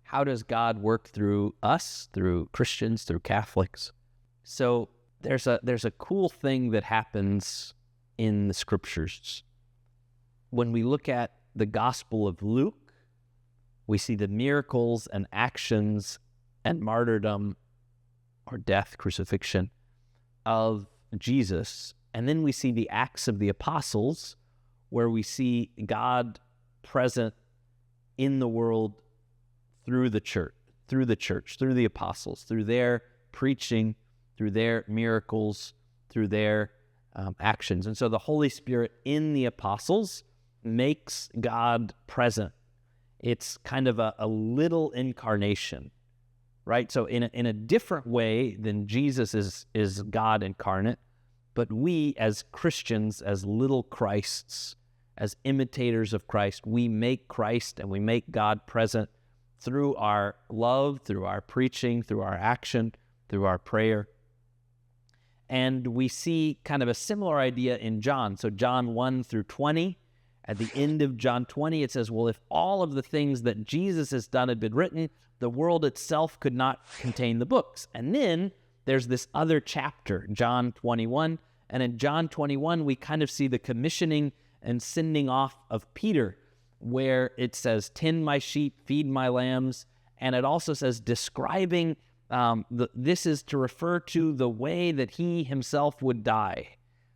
how does God work through us, through Christians, through Catholics? So there's a cool thing that happens in the scriptures. When we look at the Gospel of Luke, we see the miracles and actions and martyrdom or death, crucifixion of Jesus. And then we see the Acts of the Apostles, where we see God present in the world through the church, through the apostles, through their preaching, through their miracles, through their actions. And so the Holy Spirit in the apostles makes God present. It's kind of a little incarnation, right? So in a different way than Jesus is God incarnate, but we as Christians, as little Christs, as imitators of Christ, we make Christ and we make God present through our love, through our preaching, through our action, through our prayer. And we see kind of a similar idea in John. So John 1 through 20, at the end of John 20, it says, well, if all of the things that Jesus has done had been written, the world itself could not contain the books. And then there's this other chapter, John 21. And in John 21, we kind of see the commissioning and sending off of Peter, where it says, tend my sheep, feed my lambs. And it also says, describing, this is to refer to the way that he himself would die.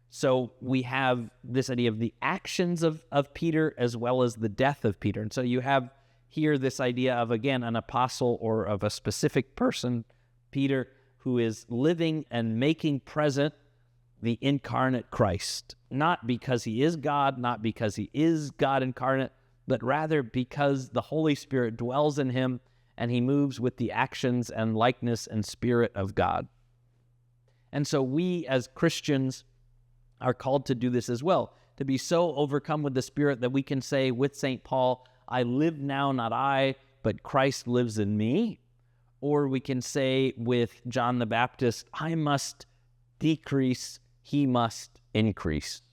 So we have this idea of the actions of Peter as well as the death of Peter. And so you have here this idea of, again, an apostle or of a specific person, Peter, who is living and making present the incarnate Christ, not because he is God, not because he is God incarnate, but rather because the Holy Spirit dwells in him and he moves with the actions and likeness and spirit of God. And so we as Christians are called to do this as well, to be so overcome with the Spirit that we can say with St. Paul, I live now, not I, but Christ lives in me. Or we can say with John the Baptist, I must decrease, he must increase.